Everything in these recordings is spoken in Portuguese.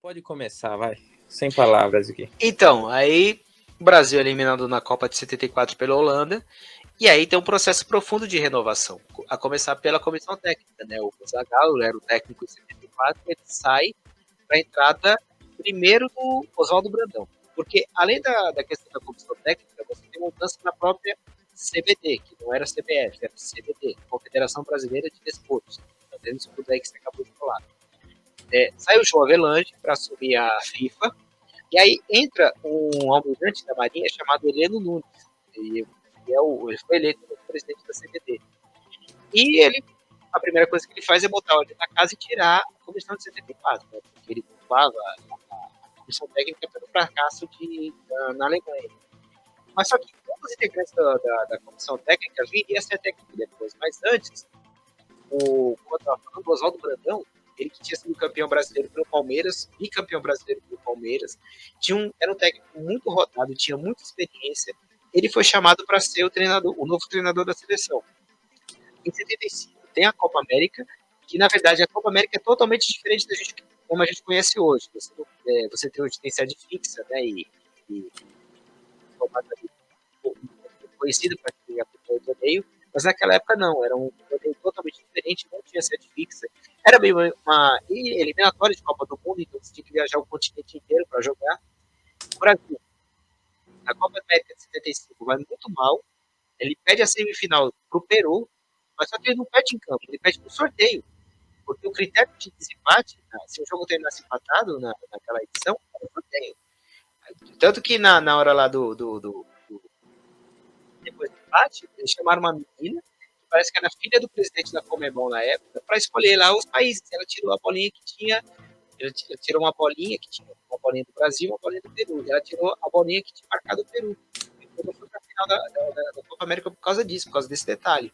Pode começar, vai. Sem palavras aqui. Então, aí o Brasil é eliminado na Copa de 74 pela Holanda, e aí tem um processo profundo de renovação, a começar pela comissão técnica, né? O Zagallo era o técnico em 74, ele sai para a entrada primeiro do Oswaldo Brandão, porque além da questão da comissão técnica, você tem mudança na própria CBD, que não era CBF, era CBD, Confederação Brasileira de Desportos, fazendo isso tudo aí que você acabou de falar. Sai o João Avelange para assumir a FIFA, e aí entra um almirante da Marinha chamado Heleno Nunes. Ele foi eleito como presidente da CBD. E a primeira coisa que ele faz é botar ordem na casa e tirar a comissão de 74, né? Porque ele culpava a comissão técnica pelo fracasso na Alemanha. Mas só que um dos integrantes da comissão técnica viria a ser técnico depois. Mas antes, como eu estava falando, o Oswaldo Brandão, ele que tinha sido campeão brasileiro pelo Palmeiras, bicampeão brasileiro pelo Palmeiras, era um técnico muito rodado, tinha muita experiência. Ele foi chamado para ser o novo treinador da seleção. Em 75 tem a Copa América, que na verdade a Copa América é totalmente diferente da gente como a gente conhece hoje. Você tem sede fixa, né? E conhecido para quem acompanha o torneio, mas naquela época não, era um torneio totalmente diferente, não tinha sede fixa. Era meio uma eliminatória de Copa do Mundo, então você tinha que viajar o continente inteiro para jogar. O Brasil, na Copa América de 75, vai muito mal, ele pede a semifinal para o Peru, mas só que ele não pede em campo, ele pede no sorteio, porque o critério de desempate, se o jogo terminasse empatado naquela edição, era o sorteio. Tanto que na hora lá depois do empate, eles chamaram uma menina, que parece que era filha do presidente da Comebol na época, para escolher lá os países. Ela tirou a bolinha que tinha. Ela tirou uma bolinha que tinha uma bolinha do Brasil e uma bolinha do Peru. Ela tirou a bolinha que tinha marcado o Peru. Então não foi para a final da Copa América por causa disso, por causa desse detalhe.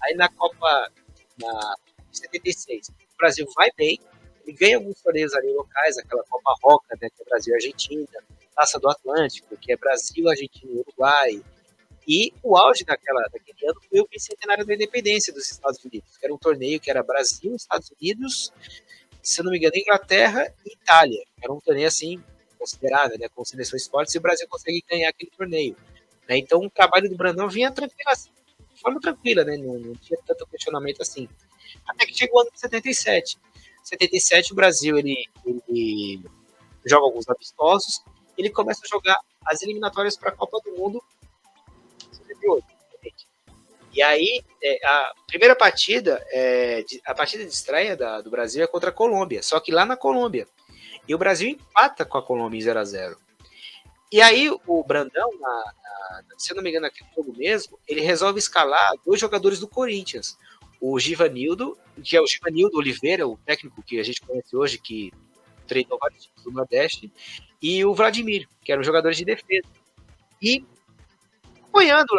Aí na Copa em 76, o Brasil vai bem, ele ganha alguns torneios ali locais, aquela Copa Roca, né, que é Brasil e Argentina, Taça do Atlântico, que é Brasil, Argentina e Uruguai. E o auge daquele ano foi o bicentenário da independência dos Estados Unidos, que era um torneio que era Brasil, Estados Unidos, se eu não me engano, Inglaterra e Itália. Era um torneio assim considerável, né, com seleções fortes, e o Brasil consegue ganhar aquele torneio. Né? Então o trabalho do Brandão vinha tranquilo, assim, de forma tranquila, né? Não tinha tanto questionamento assim. Até que chegou o ano de 77. 77 o Brasil ele joga alguns amistosos, ele começa a jogar as eliminatórias para a Copa do Mundo 78. E aí, a primeira partida, a partida de estreia do Brasil é contra a Colômbia, só que lá na Colômbia. E o Brasil empata com a Colômbia em 0-0. E aí o Brandão, se eu não me engano, naquele jogo mesmo, ele resolve escalar dois jogadores do Corinthians. O Givanildo, que é o Givanildo Oliveira, o técnico que a gente conhece hoje, que treinou vários times do Nordeste, e o Vladimir, que eram jogadores de defesa. E apoiando,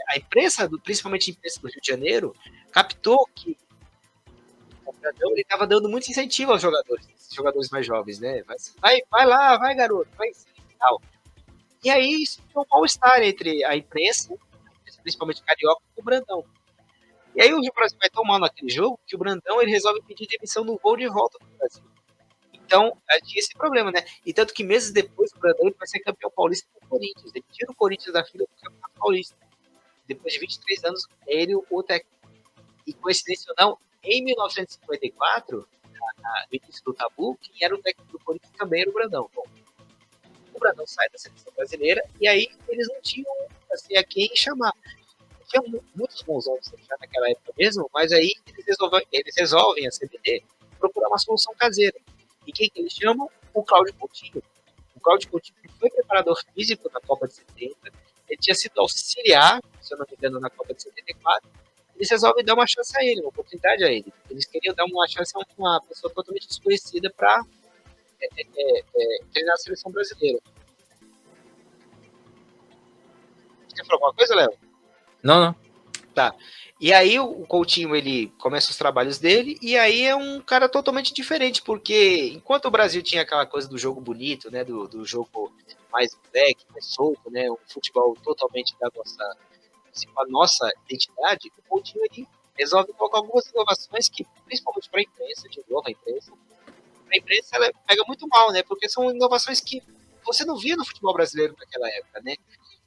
a imprensa, principalmente a imprensa do Rio de Janeiro, captou que o Brandão estava dando muito incentivo aos jogadores mais jovens, né? Vai lá, vai garoto, vai sim, tal. E aí isso foi um mal-estar entre a imprensa, principalmente carioca, com o Brandão. E aí o Brasil vai tomando aquele jogo que o Brandão ele resolve pedir demissão no voo de volta do Brasil. Então, tinha esse problema, né? E tanto que meses depois o Brandão ele vai ser campeão paulista com o Corinthians. Ele tira o Corinthians da fila do campeonato paulista. Depois de 23 anos, ele o técnico. E coincidência ou não, em 1954, no início do tabu, quem era o técnico do Corinthians também era o Brandão. Bom, o Brandão sai da seleção brasileira e aí eles não tinham assim, a quem chamar. Tinha muitos bons homens já naquela época mesmo, mas aí eles resolvem a CBD procurar uma solução caseira. E quem que eles chamam? O Cláudio Coutinho. O Cláudio Coutinho foi preparador físico da Copa de 70, ele tinha sido auxiliar, se eu não me engano, na Copa de 74. Eles resolvem dar uma chance a ele, uma oportunidade a ele. Eles queriam dar uma chance a uma pessoa totalmente desconhecida para treinar a seleção brasileira. Você quer falar alguma coisa, Léo? Não. Tá. E aí o Coutinho, ele começa os trabalhos dele, e aí é um cara totalmente diferente, porque enquanto o Brasil tinha aquela coisa do jogo bonito, né, do jogo mais moleque, mais solto, né, um futebol totalmente com a nossa identidade, o Coutinho ele resolve colocar algumas inovações que, principalmente para a imprensa, de novo, a imprensa, a imprensa ela pega muito mal, né? Porque são inovações que você não via no futebol brasileiro naquela época, né?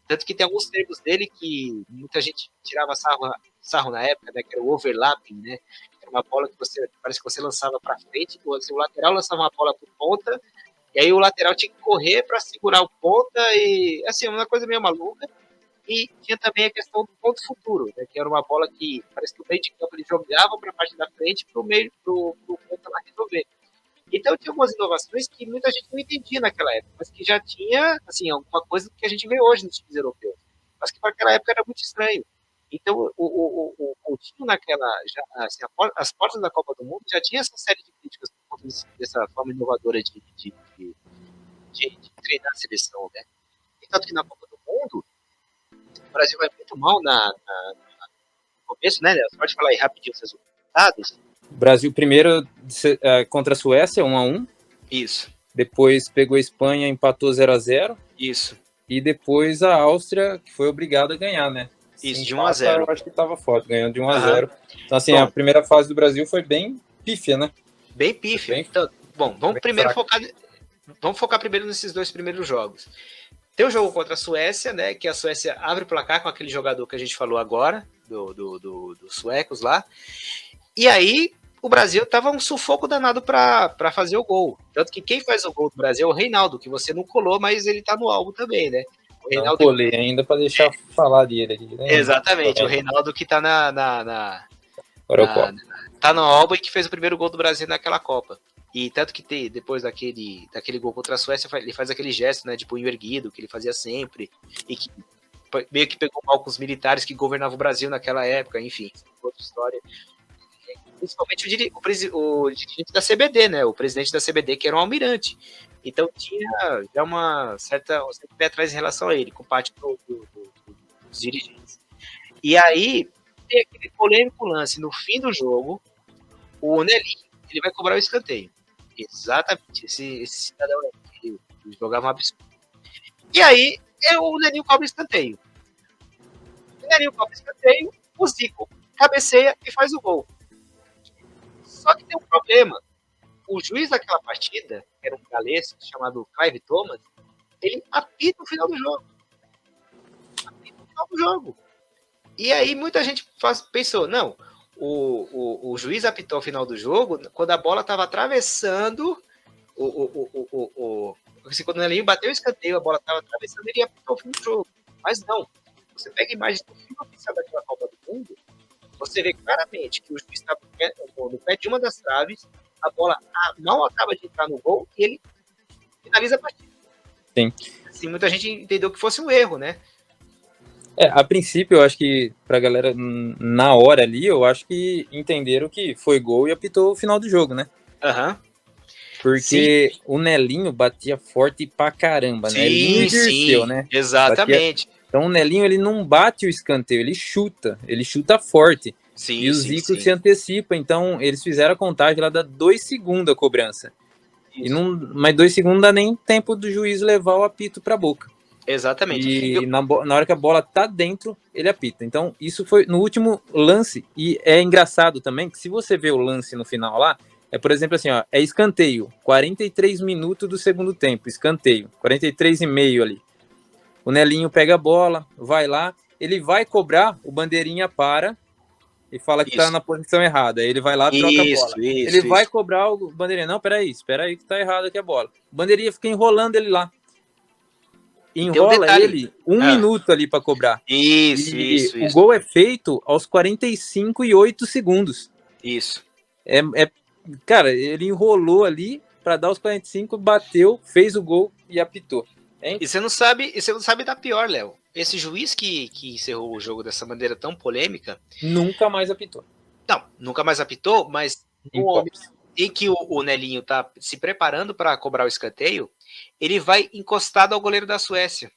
Tanto que tem alguns termos dele que muita gente tirava sarro na época, né? Que era o overlapping, né? Era uma bola que parece que você lançava para frente, o lateral lançava uma bola por ponta, e aí o lateral tinha que correr para segurar o ponta, e assim, uma coisa meio maluca. E tinha também a questão do ponto futuro, né? Que era uma bola que parece que o meio de campo ele jogava para a parte da frente para o meio, pro ponta lá resolver. Então tinha algumas inovações que muita gente não entendia naquela época, mas que já tinha, assim, alguma coisa que a gente vê hoje nos times europeus, mas que para aquela época era muito estranho. Então o Coutinho naquela, já, assim, as portas da Copa do Mundo já tinha essa série de críticas por conta dessa forma inovadora de treinar a seleção, né? E tanto que na Copa do Mundo, o Brasil vai muito mal no começo, né? Você pode falar aí rapidinho os resultados? Brasil primeiro contra a Suécia, 1-1. Isso. Depois pegou a Espanha, empatou 0-0. Isso. E depois a Áustria, que foi obrigada a ganhar, né? Isso, de 1-0. Eu acho que estava forte, ganhando de 1-0. Então, assim, a primeira fase do Brasil foi bem pífia, né? Bem pífia. Então, bom, vamos focar primeiro nesses dois primeiros jogos. Tem o jogo contra a Suécia, né? Que a Suécia abre o placar com aquele jogador que a gente falou agora, dos suecos lá. E aí, o Brasil tava um sufoco danado para fazer o gol. Tanto que quem faz o gol do Brasil é o Reinaldo, que você não colou, mas ele tá no álbum também, né? O Reinaldo não colei ainda para deixar falar dele aqui. Né? Exatamente, o Reinaldo que tá tá no álbum e que fez o primeiro gol do Brasil naquela Copa. E tanto que depois daquele gol contra a Suécia, ele faz aquele gesto, né, de punho erguido, que ele fazia sempre, e que meio que pegou mal com os militares que governavam o Brasil naquela época, enfim, outra história. Principalmente o dirigente da CBD, né, o presidente da CBD, que era um almirante. Então tinha já um certo pé atrás em relação a ele, com parte dos dirigentes. E aí, tem aquele polêmico lance no fim do jogo, o Nelinho, ele vai cobrar o escanteio. Exatamente, esse cidadão ele jogava um absurdo. E aí, o Nelinho cobra o escanteio. O Nelinho cobra o escanteio, o Zico cabeceia e faz o gol. Só que tem um problema. O juiz daquela partida, que era um galês chamado Clive Thomas, ele apita o final do jogo. E aí muita gente pensou, não, o juiz apitou o final do jogo quando a bola estava atravessando quando o Nelinho bateu o escanteio, a bola estava atravessando, ele apitou o fim do jogo. Mas não. Você pega a imagem do filme oficial daquela Copa do Mundo, você vê claramente que o juiz estava no pé de uma das traves, a bola mal acaba de entrar no gol e ele finaliza a partida. Sim. Assim, muita gente entendeu que fosse um erro, né? A princípio, eu acho que pra galera, na hora ali, eu acho que entenderam que foi gol e apitou o final do jogo, né? Aham. Porque sim, o Nelinho batia forte pra caramba, né? Nelinho e Dirceu, né? Exatamente. Então o Nelinho, ele não bate o escanteio, ele chuta forte. Sim, e o Zico se antecipa, então eles fizeram a contagem lá, dá 2 segundos a cobrança. Mas 2 segundos não dá nem tempo do juiz levar o apito pra boca. Exatamente. E na hora que a bola tá dentro, ele apita. Então, isso foi no último lance. E é engraçado também que se você vê o lance no final lá, por exemplo, assim, ó, é escanteio, 43 minutos do segundo tempo, escanteio, 43,5 ali. O Nelinho pega a bola, vai lá, ele vai cobrar, o bandeirinha para e fala que tá na posição errada. Aí ele vai lá, troca a bola. Ele vai cobrar o bandeirinha. Não, espera aí que tá errado aqui a bola. O bandeirinha fica enrolando ele lá. Enrola ele 1 minuto ali para cobrar. Isso. O gol é feito aos 45,8 segundos. Isso. Cara, ele enrolou ali para dar os 45, bateu, fez o gol e apitou. Hein? E você não sabe da pior, Léo. Esse juiz que encerrou o jogo dessa maneira tão polêmica... Nunca mais apitou. Não, nunca mais apitou, mas em que o Nelinho tá se preparando para cobrar o escanteio, ele vai encostado ao goleiro da Suécia.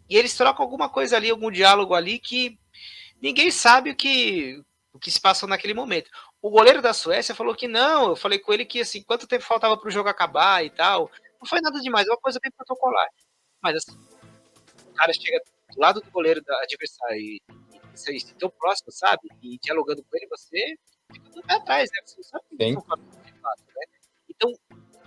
E eles trocam alguma coisa ali, algum diálogo ali que ninguém sabe o que se passou naquele momento. O goleiro da Suécia falou que não, eu falei com ele que assim, quanto tempo faltava para o jogo acabar e tal. Não foi nada demais, é uma coisa bem protocolar. Mas assim, o cara chega do lado do goleiro da adversário e tão próximo, sabe? E dialogando com ele, você fica tudo atrás, né? Você não sabe o que estão falando de fato, né? Então,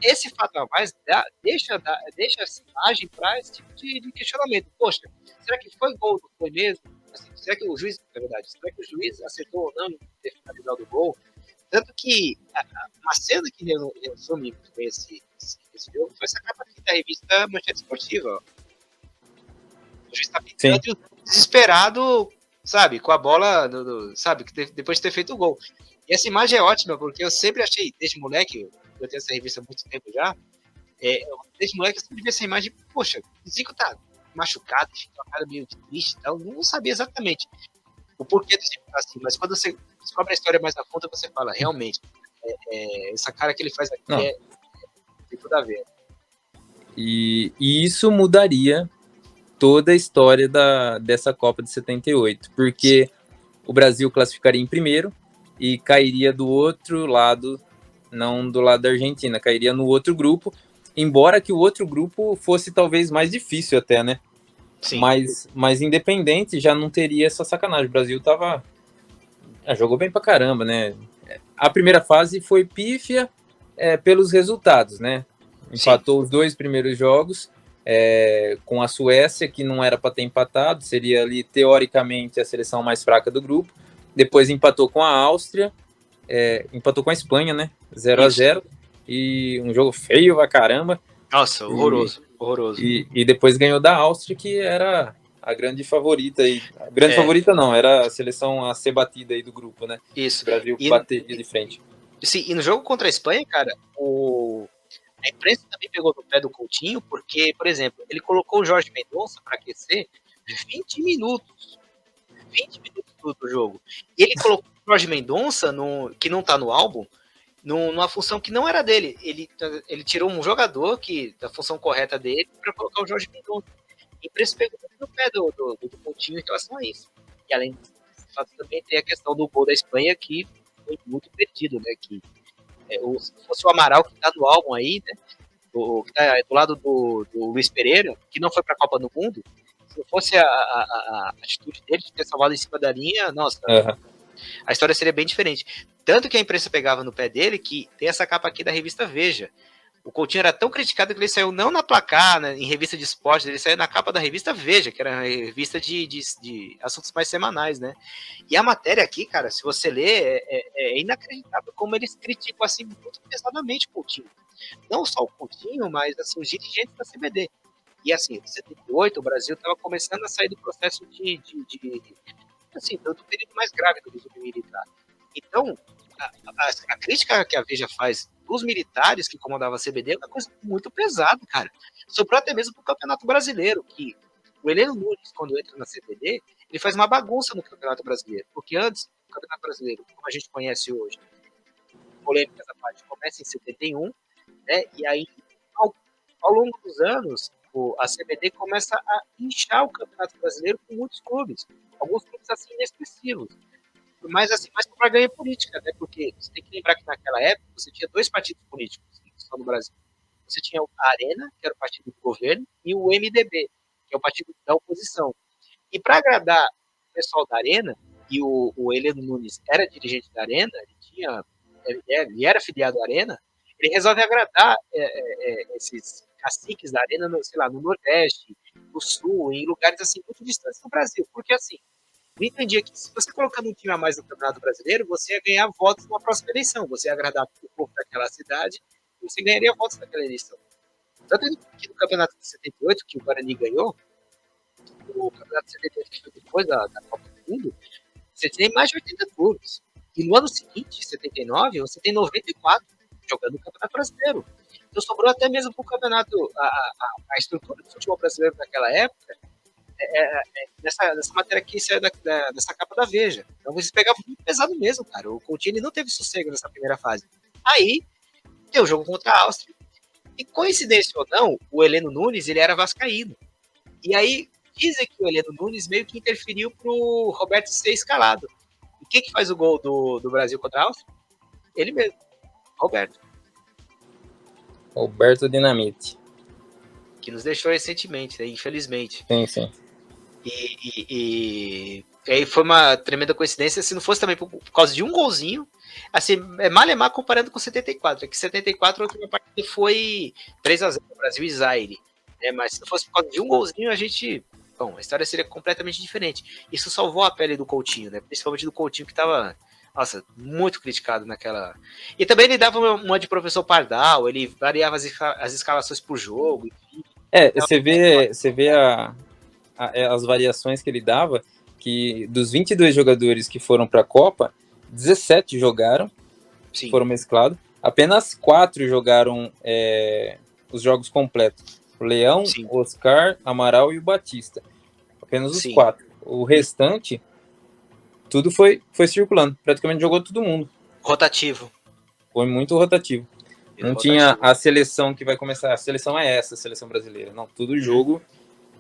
esse fato a mais deixa essa imagem para esse tipo de questionamento. Poxa, será que foi gol? Não foi mesmo? Assim, será que o juiz, na verdade, será que o juiz acertou ou não em ter finalizado o gol? Tanto que a cena que resume esse jogo foi essa capa aqui da revista Manchete Esportiva. Ó. O juiz está pintando e o desesperado, sabe, com a bola, sabe, depois de ter feito o gol. E essa imagem é ótima, porque eu sempre achei, desde moleque, eu tenho essa revista há muito tempo já, desde moleque eu sempre vi essa imagem, poxa, o Zico tá machucado, com a cara meio triste e tal, não sabia exatamente o porquê do Zico tá assim, mas quando você descobre a história mais na ponta, você fala, realmente, essa cara que ele faz aqui tem tudo a ver. E isso mudaria toda a história dessa Copa de 78, porque o Brasil classificaria em primeiro e cairia do outro lado, não do lado da Argentina, cairia no outro grupo, embora que o outro grupo fosse talvez mais difícil até, né? Sim. Mas independente, já não teria essa sacanagem. O Brasil jogou bem pra caramba, né? A primeira fase foi pífia pelos resultados, né? Empatou Sim. Os 2 primeiros jogos, com a Suécia, que não era para ter empatado, seria ali, teoricamente, a seleção mais fraca do grupo. Depois empatou com a Áustria, empatou com a Espanha, né? 0-0, e um jogo feio pra caramba. Nossa, horroroso. E depois ganhou da Áustria, que era a grande favorita aí. A grande favorita não, era a seleção a ser batida aí do grupo, né? Isso. O Brasil bateria de frente. Sim, e no jogo contra a Espanha, cara, a imprensa também pegou no pé do Coutinho, porque, por exemplo, ele colocou o Jorge Mendonça para aquecer 20 minutos. 20 minutos do jogo. E ele colocou o Jorge Mendonça, que não tá no álbum, numa função que não era dele. Ele tirou um jogador da função correta dele para colocar o Jorge Mendonça. A imprensa pegou no pé do Coutinho em relação a isso. E além desse fato, também tem a questão do gol da Espanha, que foi muito perdido, né? Que se fosse o Amaral que tá no álbum aí, né? Que tá do lado do Luiz Pereira, que não foi pra Copa do Mundo, se não fosse a atitude dele de ter salvado em cima da linha, nossa, a história seria bem diferente. Tanto que a imprensa pegava no pé dele, que tem essa capa aqui da revista Veja. O Coutinho era tão criticado que ele saiu não na placar, né, em revista de esportes, ele saiu na capa da revista Veja, que era uma revista de assuntos mais semanais, né? E a matéria aqui, cara, se você ler, é inacreditável como eles criticam assim muito pesadamente o Coutinho. Não só o Coutinho, mas assim, os dirigentes da CBD. E assim, em 78, o Brasil estava começando a sair do processo assim, do período mais grave do regime militar. Então, a crítica que a Veja faz dos militares que comandavam a CBD é uma coisa muito pesada, cara. Sobrou até mesmo pro Campeonato Brasileiro, que o Heleno Nunes, quando entra na CBD, ele faz uma bagunça no Campeonato Brasileiro, porque antes, o Campeonato Brasileiro, como a gente conhece hoje, polêmicas à parte, começa em 71, né, e aí, ao longo dos anos, a CBD começa a inchar o Campeonato Brasileiro com muitos clubes, alguns clubes assim inexpressivos, mas assim, mais para ganhar política, né? Porque você tem que lembrar que naquela época você tinha 2 partidos políticos só no Brasil. Você tinha a Arena, que era o partido do governo, e o MDB, que é o partido da oposição. E para agradar o pessoal da Arena, e o Heleno Nunes era dirigente da Arena, ele era filiado à Arena, ele resolve agradar esses caciques da Arena, sei lá, no Nordeste, no Sul, em lugares assim muito distantes do Brasil, porque assim, eu entendia que se você colocando um time a mais no Campeonato Brasileiro, você ia ganhar votos na próxima eleição, você ia agradar o povo daquela cidade e você ganharia votos naquela eleição. Tanto que no Campeonato de 78, que o Guarani ganhou, o Campeonato de 78 que foi depois da Copa do Mundo, você tem mais de 80 clubes. E no ano seguinte, 79, você tem 94 jogando no Campeonato Brasileiro. Então sobrou até mesmo para o campeonato, a estrutura do futebol brasileiro naquela época, nessa matéria aqui dessa capa da Veja. Então eles pegavam muito pesado mesmo, cara. O Coutinho não teve sossego nessa primeira fase. Aí, tem o jogo contra a Áustria. E coincidência ou não, o Heleno Nunes, ele era vascaíno. E aí, dizem que o Heleno Nunes meio que interferiu pro Roberto ser escalado. E quem que faz o gol do Brasil contra a Áustria? Ele mesmo, Roberto Dinamite. Que nos deixou recentemente, né, infelizmente. Sim. E aí foi uma tremenda coincidência, se não fosse também por causa de um golzinho, assim, mal comparando com 74, que 74 a última parte e foi 3-0 no Brasil e Zaire. Né? Mas se não fosse por causa de um golzinho, a gente... Bom, a história seria completamente diferente. Isso salvou a pele do Coutinho, né? Principalmente do Coutinho, que estava, nossa, muito criticado naquela... E também ele dava uma de professor Pardal, ele variava as escalações por jogo. Enfim, você vê as variações que ele dava, que dos 22 jogadores que foram para a Copa, 17 jogaram, sim, foram mesclados, apenas 4 jogaram os jogos completos. O Leão, sim, o Oscar, Amaral e o Batista. Apenas os sim. 4. O restante, tudo foi circulando. Praticamente jogou todo mundo. Rotativo. Foi muito rotativo. Não tinha a seleção que vai começar. A seleção é essa, a seleção brasileira. Não, todo jogo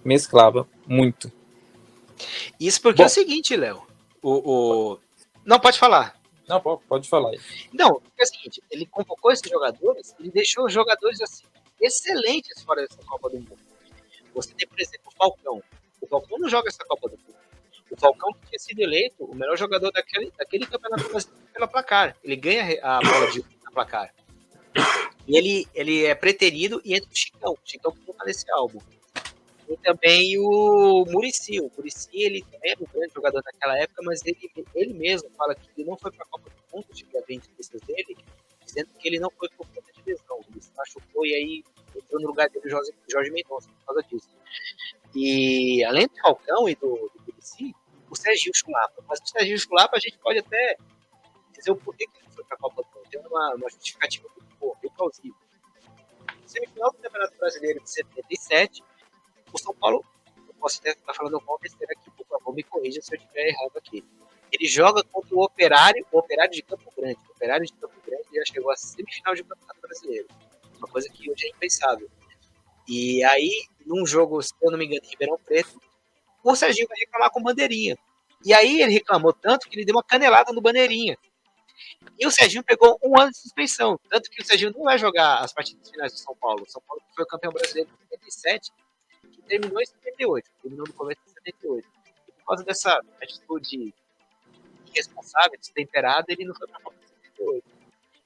mesclava muito. Isso porque é o seguinte, Léo. Não, pode falar. Não, pode falar aí. Não, é o seguinte, ele convocou esses jogadores, ele deixou os jogadores assim, excelentes fora dessa Copa do Mundo. Você tem, por exemplo, o Falcão. O Falcão não joga essa Copa do Mundo. O Falcão tinha sido eleito o melhor jogador daquele campeonato brasileiro pela Placar. Ele ganha a bola de Placar. E ele é preterido e entra o Chicão que não tá nesse álbum. E também o Muricy. O Muricy, ele também era um grande jogador naquela época, mas ele mesmo fala que ele não foi para a Copa do Mundo, tive a ver entrevistas dele, dizendo que ele não foi por conta de lesão. Ele se machucou e aí entrou no lugar dele o Jorge Mendonça, por causa disso. E além do Falcão e do Muricy, o Serginho Chulapa. Mas o Serginho Chulapa a gente pode até dizer o porquê que ele foi para a Copa do Mundo. Tem uma justificativa muito plausível. No semifinal do Campeonato Brasileiro de 77, o São Paulo, eu posso até estar falando alguma besteira aqui, por favor, me corrija se eu estiver errado aqui. Ele joga contra o Operário de Campo Grande. O Operário de Campo Grande já chegou à semifinal de Campeonato Brasileiro. Uma coisa que hoje é impensável. E aí, num jogo, se eu não me engano, em Ribeirão Preto, o Serginho vai reclamar com bandeirinha. E aí ele reclamou tanto que ele deu uma canelada no bandeirinha. E o Serginho pegou 1 ano de suspensão. Tanto que o Serginho não vai jogar as partidas finais do São Paulo. O São Paulo foi o campeão brasileiro em 77, que terminou em 78. Terminou no começo de 78. E por causa dessa atitude irresponsável, destemperada, ele não foi para a Copa de 78.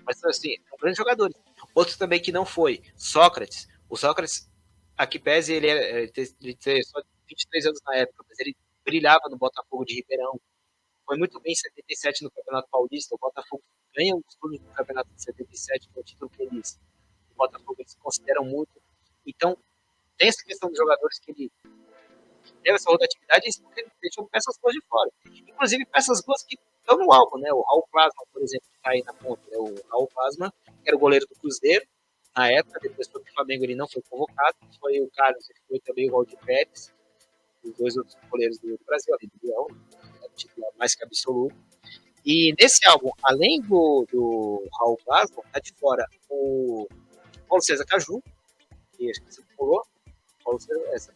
Mas, assim, são grandes jogadores. Outro também que não foi, Sócrates. O Sócrates, aqui pese ele ter só 23 anos na época, mas ele brilhava no Botafogo de Ribeirão. Foi muito bem em 77 no Campeonato Paulista. O Botafogo ganha o título do Campeonato de 77, que é o título que o Botafogo eles consideram muito. Então, tem essa questão dos jogadores que ele teve essa rotatividade e ele deixou peças boas de fora. Inclusive peças boas que estão no álbum, né? O Raul Plasma, por exemplo, que está aí na ponta. Né? O Raul Plasma, que era o goleiro do Cruzeiro, na época, depois foi para o Flamengo, ele não foi convocado. Foi o Carlos e foi também o Valdir Pérez, os dois outros goleiros do Brasil, ali do Leão, o titular mais que absoluto. E nesse álbum, além do Raul Plasma, tá de fora o Paulo César Caju, que acho que você falou, Paulo César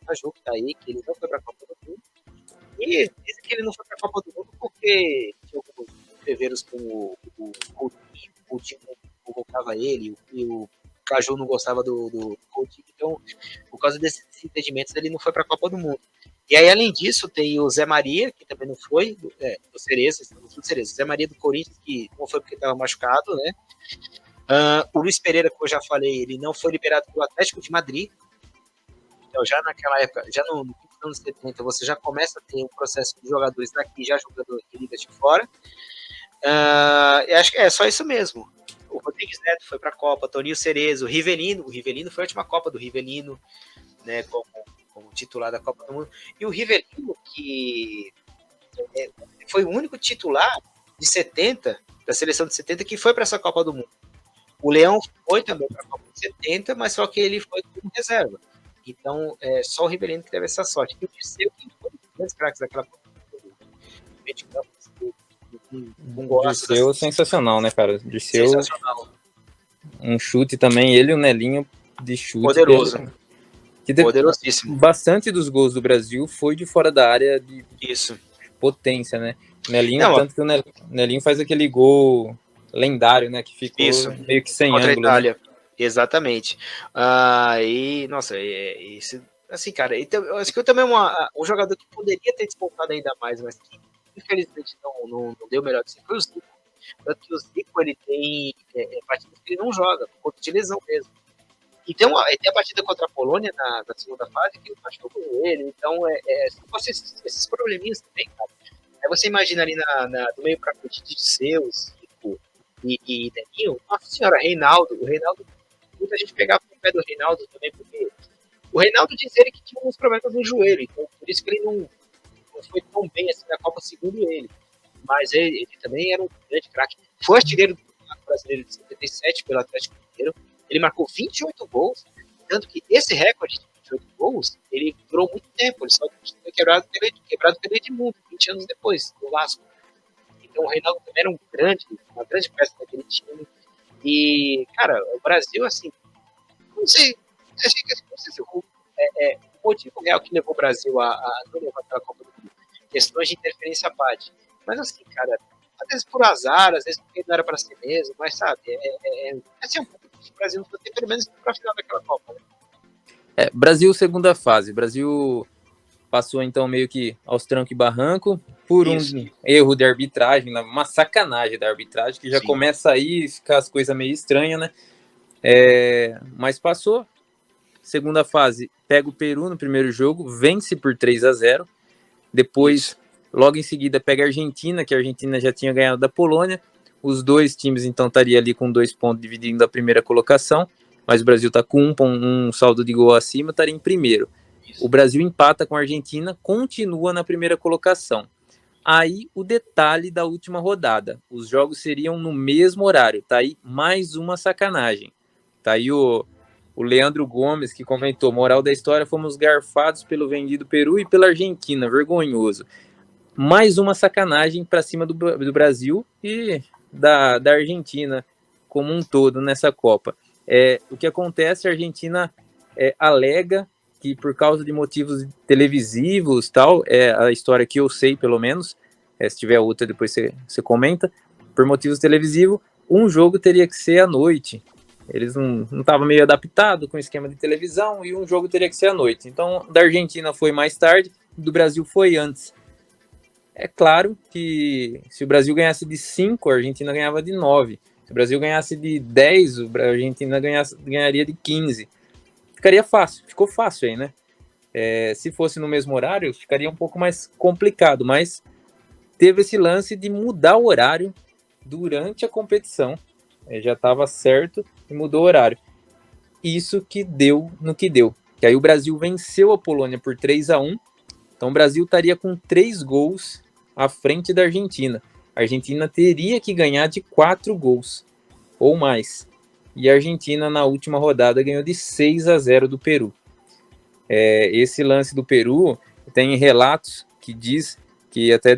Caju, que tá aí, que ele não foi pra Copa do Mundo. E dizem que ele não foi pra Copa do Mundo porque tinha alguns entreveros com o Coutinho não convocava ele, e o Caju não gostava do Coutinho, então, por causa desses entendimentos, ele não foi pra Copa do Mundo. E aí, além disso, tem o Zé Maria, que também não foi, do Cerezo, Zé Maria do Corinthians, que não foi porque estava machucado, né? O Luiz Pereira, como eu já falei, ele não foi liberado pelo Atlético de Madrid. Então, já naquela época, já no anos 70, você já começa a ter um processo de jogadores daqui já jogando em ligas de fora. Eu acho que é só isso mesmo. O Rodrigues Neto foi para a Copa, Toninho Cerezo, o Rivelino foi a última Copa do Rivelino, né, como titular da Copa do Mundo. E o Rivelino, que foi o único titular de 70, da seleção de 70, que foi para essa Copa do Mundo. O Leão foi também para a Copa de 70, mas só que ele foi como reserva. Então, só o Rivelino que teve essa sorte. E o Dirceu, que foi um dos grandes craques daquela Copa do Mundo. Dirceu sensacional, né, cara? Dirceu, sensacional. Um chute também, ele e o Nelinho de chute. Poderoso. Poderosíssimo. Bastante dos gols do Brasil foi de fora da área de potência, né? Nelinho, tanto que o Nelinho faz aquele gol lendário, né? Que ficou meio que sem contra ângulo. A Itália. Né? Exatamente. E, nossa, isso, assim, cara, eu acho que eu também um jogador que poderia ter despontado ainda mais, mas que infelizmente não deu o melhor de si foi o Zico. Tanto que o Zico, ele tem partidas que ele não joga, por conta de lesão mesmo. E tem a partida contra a Polônia na segunda fase, que ele machucou o joelho. Então, esses probleminhas também, cara. Aí você imagina ali do meio pra frente de Zeus, Zico e Deninho, nossa senhora, Reinaldo. O Reinaldo, muita gente pegava no pé do Reinaldo também, porque o Reinaldo diz ele que tinha uns problemas no joelho, então por isso que ele não foi tão bem assim na Copa, segundo ele. Mas ele também era um grande craque. Foi artilheiro do Campeonato Brasileiro de 77 pelo Atlético Mineiro. Ele marcou 28 gols, tanto que esse recorde de 28 gols, ele durou muito tempo. Ele só foi quebrado pelo Edmundo, 20 anos depois, do Vasco. Então o Reinaldo também era uma grande peça daquele time. E, cara, o Brasil, assim, não sei se o motivo real que levou o Brasil a não levar aquela Copa do Mundo, questões de interferência PAD. Mas assim, cara, às vezes por azar, às vezes porque não era para ser mesmo, mas sabe, assim, um pouco difícil o Brasil não ter pelo menos para a final daquela Copa, né? Brasil segunda fase. Brasil passou então meio que aos trancos e barranco por um erro de arbitragem, uma sacanagem da arbitragem, que já começa aí a ficar as coisas meio estranhas, né? Mas passou. Segunda fase, pega o Peru no primeiro jogo, vence por 3-0. Depois, logo em seguida, pega a Argentina, que a Argentina já tinha ganhado da Polônia. Os dois times, então, estariam ali com 2 pontos dividindo a primeira colocação. Mas o Brasil está com um saldo de gol acima, estaria em primeiro. O Brasil empata com a Argentina, continua na primeira colocação. Aí, o detalhe da última rodada. Os jogos seriam no mesmo horário. Tá aí mais uma sacanagem. Tá aí o Leandro Gomes, que comentou: moral da história, fomos garfados pelo vendido Peru e pela Argentina, vergonhoso. Mais uma sacanagem para cima do Brasil e da Argentina como um todo nessa Copa. O que acontece, a Argentina alega que por causa de motivos televisivos, tal, a história que eu sei pelo menos, se tiver outra depois você comenta, por motivos televisivos, um jogo teria que ser à noite. Eles não estavam meio adaptados com o esquema de televisão e um jogo teria que ser à noite. Então, da Argentina foi mais tarde, do Brasil foi antes. É claro que se o Brasil ganhasse de 5, a Argentina ganhava de 9. Se o Brasil ganhasse de 10, a Argentina ganharia de 15. Ficaria fácil, ficou fácil aí, né? Se fosse no mesmo horário, ficaria um pouco mais complicado, mas teve esse lance de mudar o horário durante a competição. Já estava certo e mudou o horário. Isso que deu no que deu. Que aí o Brasil venceu a Polônia por 3-1. Então o Brasil estaria com 3 gols à frente da Argentina. A Argentina teria que ganhar de 4 gols ou mais. E a Argentina na última rodada ganhou de 6-0 do Peru. Esse lance do Peru tem relatos que diz que até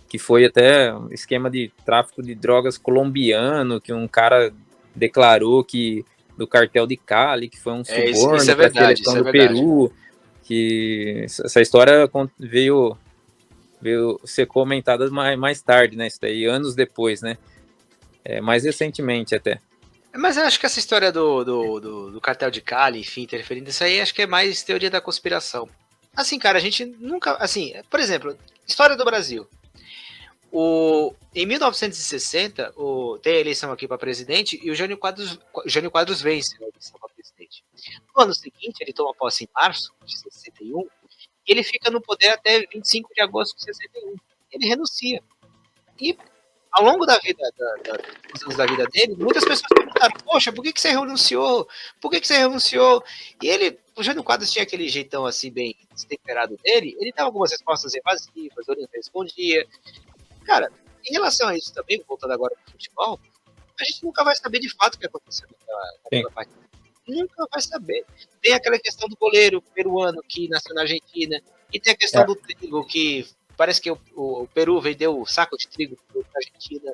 que foi até um esquema de tráfico de drogas colombiano, que um cara declarou que do cartel de Cali, que foi um suborno para a seleção do Peru, que essa história veio ser comentada mais tarde, né? Isso daí, anos depois, né? Mais recentemente até. Mas eu acho que essa história do cartel de Cali, enfim, interferindo, isso aí acho que é mais teoria da conspiração. Assim, cara, a gente nunca... Assim, por exemplo, história do Brasil. Em 1960, tem a eleição aqui para presidente e o Jânio Quadros vence a eleição para presidente. No ano seguinte, ele toma posse em março de 61 e ele fica no poder até 25 de agosto de 61. Ele renuncia. E ao longo da vida, dos anos da vida dele, muitas pessoas perguntaram: poxa, por que você renunciou? Por que você renunciou? E o Jânio Quadros tinha aquele jeitão assim, bem destemperado dele, ele dava algumas respostas evasivas, ele não respondia. Cara, em relação a isso também, voltando agora para o futebol, a gente nunca vai saber de fato o que aconteceu naquela partida. Nunca vai saber. Tem aquela questão do goleiro peruano que nasceu na Argentina, e tem a questão do trigo, que parece que o Peru vendeu o saco de trigo para a Argentina.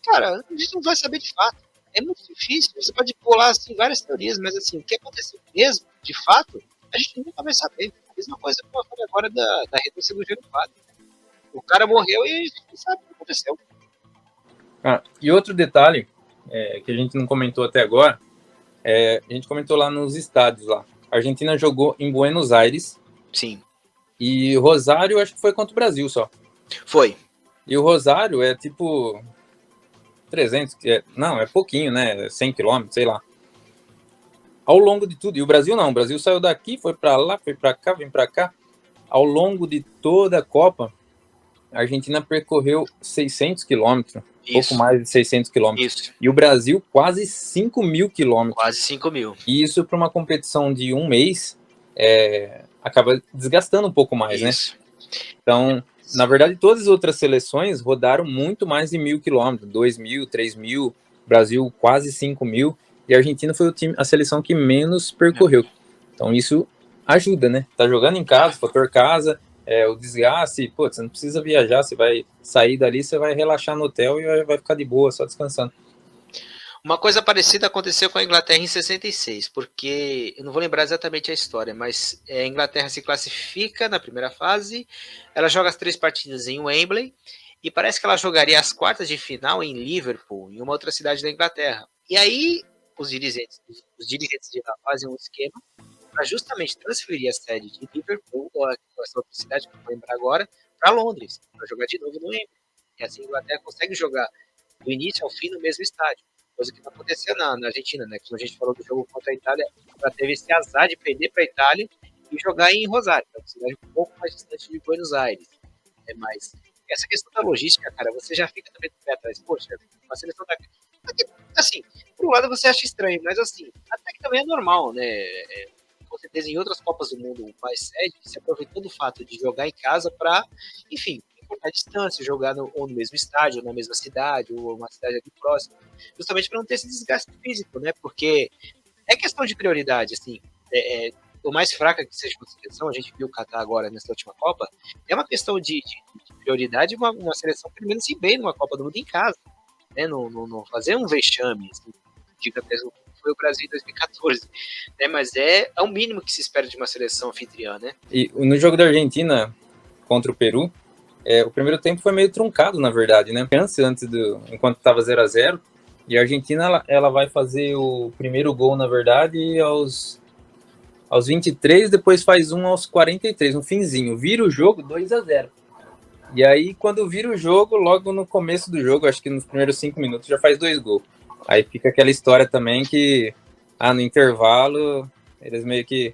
Cara, a gente não vai saber de fato. É muito difícil. Você pode pular assim, várias teorias, mas assim, o que aconteceu mesmo, de fato, a gente nunca vai saber. A mesma coisa que eu falei agora da renúncia do Jânio Quadros. O cara morreu e a gente não sabe o que aconteceu. E outro detalhe que a gente não comentou até agora, a gente comentou lá nos estádios lá. A Argentina jogou em Buenos Aires. Sim. E Rosário, acho que foi contra o Brasil só. Foi. E o Rosário é tipo 300, não, é pouquinho, né? 100 quilômetros, sei lá. Ao longo de tudo, e o Brasil não, o Brasil saiu daqui, foi para lá, foi para cá, vem para cá. Ao longo de toda a Copa, a Argentina percorreu 600 quilômetros, pouco mais de 600 quilômetros. Isso. E o Brasil, quase 5 mil quilômetros. Quase 5 mil. E isso, para uma competição de um mês, acaba desgastando um pouco mais, Isso. né? Então, na verdade, todas as outras seleções rodaram muito mais de 1.000 quilômetros, 2.000, 3.000, Brasil quase 5.000, e a Argentina foi a seleção que menos percorreu. Então, isso ajuda, né? Tá jogando em casa, fator casa, o desgaste, pô, você não precisa viajar, você vai sair dali, você vai relaxar no hotel e vai ficar de boa, só descansando. Uma coisa parecida aconteceu com a Inglaterra em 66, porque eu não vou lembrar exatamente a história, mas a Inglaterra se classifica na primeira fase, ela joga as 3 partidas em Wembley, e parece que ela jogaria as quartas de final em Liverpool, em uma outra cidade da Inglaterra. E aí os dirigentes de lá fazem um esquema para justamente transferir a sede de Liverpool, ou essa outra cidade que eu não vou lembrar agora, para Londres, para jogar de novo no Wembley. E assim a Inglaterra consegue jogar do início ao fim no mesmo estádio. Coisa que não acontecia na Argentina, né? Quando a gente falou do jogo contra a Itália, ela teve esse azar de perder para a Itália e jogar em Rosário, que é uma cidade um pouco mais distante de Buenos Aires. Mas essa questão da logística, cara, você já fica também do pé atrás. Poxa, uma seleção da. Assim, por um lado você acha estranho, mas assim, até que também é normal, né? Com certeza em outras Copas do Mundo mais sede, se aproveitando do fato de jogar em casa para, enfim, a distância, jogar ou no mesmo estádio, ou na mesma cidade, ou uma cidade ali próxima, justamente para não ter esse desgaste físico, né? Porque é questão de prioridade, assim, o mais fraca que seja a seleção, a gente viu o Catar agora nessa última Copa, é uma questão de prioridade, uma seleção pelo menos ir bem numa Copa do Mundo em casa, né? Não fazer um vexame, assim, gigantesco, foi o Brasil em 2014, né? Mas é o mínimo que se espera de uma seleção anfitriã, né? E no jogo da Argentina contra o Peru, o primeiro tempo foi meio truncado, na verdade, né? Enquanto estava 0-0, e a Argentina ela vai fazer o primeiro gol, na verdade, aos 23, depois faz um aos 43, no finzinho. Vira o jogo 2-0. E aí, quando vira o jogo, logo no começo do jogo, acho que nos primeiros 5 minutos, já faz 2 gols. Aí fica aquela história também que, no intervalo, eles meio que...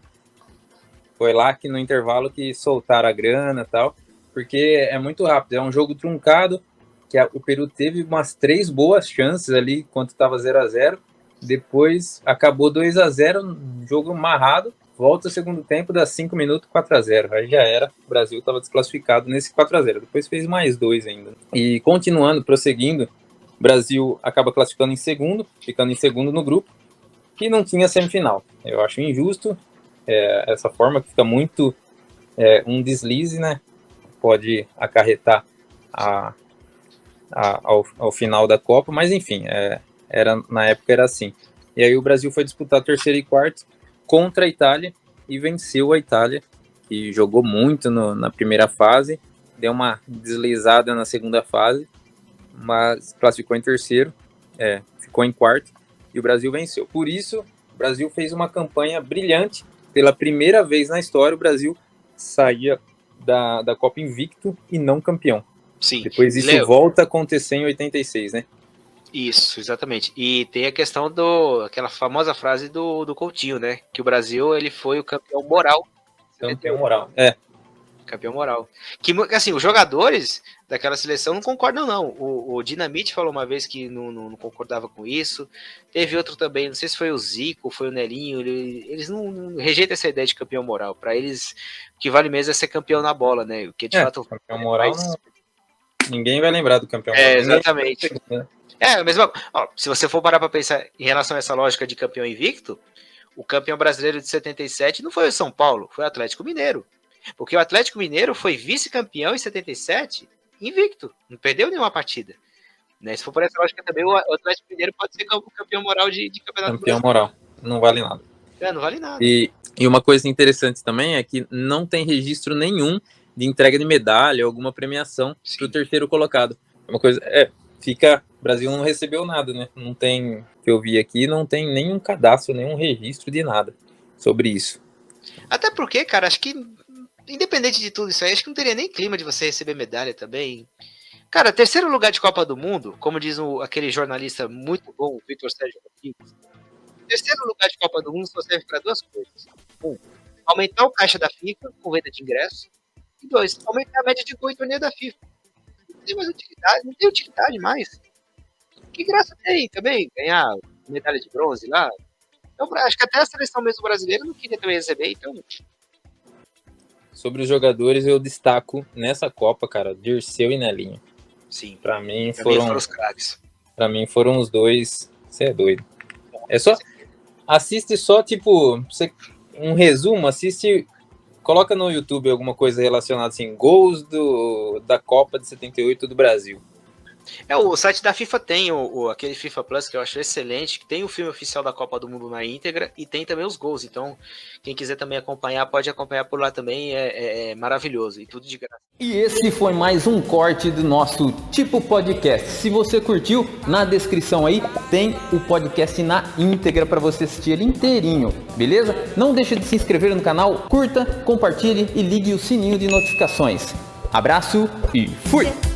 Foi lá que no intervalo que soltaram a grana e tal, porque é muito rápido, é um jogo truncado, que o Peru teve umas 3 boas chances ali, enquanto estava 0-0, depois acabou 2-0, jogo amarrado, volta o segundo tempo, dá 5 minutos, 4-0, aí já era, o Brasil estava desclassificado nesse 4-0, depois fez mais 2 ainda. E continuando, prosseguindo, o Brasil acaba classificando em segundo, ficando em segundo no grupo, que não tinha semifinal. Eu acho injusto essa forma, que fica muito um deslize, né? Pode acarretar ao final da Copa, mas enfim, na época era assim. E aí o Brasil foi disputar terceiro e quarto contra a Itália e venceu a Itália, que jogou muito na primeira fase, deu uma deslizada na segunda fase, mas classificou em terceiro, ficou em quarto e o Brasil venceu. Por isso, o Brasil fez uma campanha brilhante. Pela primeira vez na história, o Brasil saía da Copa invicto e não campeão. Sim. Depois isso volta a acontecer em 86, né? Isso, exatamente. E tem a questão aquela famosa frase do Coutinho, né? Que o Brasil ele foi o campeão moral. Campeão moral, Campeão moral. Que, assim, os jogadores daquela seleção não concordam, não. O Dinamite falou uma vez que não concordava com isso. Teve outro também, não sei se foi o Zico, foi o Nelinho. Eles não rejeitam essa ideia de campeão moral. Para eles, o que vale mesmo é ser campeão na bola, né? O que de fato. Campeão moral, ninguém vai lembrar do campeão moral. Exatamente. Mesmo. Se você for parar para pensar em relação a essa lógica de campeão invicto, o campeão brasileiro de 77 não foi o São Paulo, foi o Atlético Mineiro. Porque o Atlético Mineiro foi vice-campeão em 77, invicto, não perdeu nenhuma partida. Né? Se for por essa lógica também, o Atlético Mineiro pode ser campeão moral de campeonato campeão moral, não vale nada. Não vale nada. E uma coisa interessante também é que não tem registro nenhum de entrega de medalha ou alguma premiação para o terceiro colocado. Uma coisa, o Brasil não recebeu nada, né? Não tem, que eu vi aqui, não tem nenhum cadastro, nenhum registro de nada sobre isso. Até porque, cara, acho que independente de tudo isso aí, acho que não teria nem clima de você receber medalha também. Cara, terceiro lugar de Copa do Mundo, como diz aquele jornalista muito bom, o Vitor Sérgio Rodrigues, terceiro lugar de Copa do Mundo só serve para duas coisas. Um, aumentar o caixa da FIFA com venda de ingressos. E dois, aumentar a média de gol em torneio da FIFA. Não tem mais utilidade, não tem utilidade mais. Que graça tem também ganhar medalha de bronze lá? Então, acho que até a seleção mesmo brasileira não queria também receber, então. Sobre os jogadores, eu destaco nessa Copa, cara, Dirceu e Nelinho. Sim. Pra mim foram os craques. Pra mim foram os dois. Você é doido. É só. Assiste só, tipo, um resumo, assiste. Coloca no YouTube alguma coisa relacionada assim, gols da Copa de 78 do Brasil. O site da FIFA tem aquele FIFA Plus que eu acho excelente, que tem o filme oficial da Copa do Mundo na íntegra e tem também os gols. Então, quem quiser também acompanhar, pode acompanhar por lá também, é maravilhoso e tudo de graça. E esse foi mais um corte do nosso Tipo Podcast. Se você curtiu, na descrição aí tem o podcast na íntegra para você assistir ele inteirinho, beleza? Não deixe de se inscrever no canal, curta, compartilhe e ligue o sininho de notificações. Abraço e fui!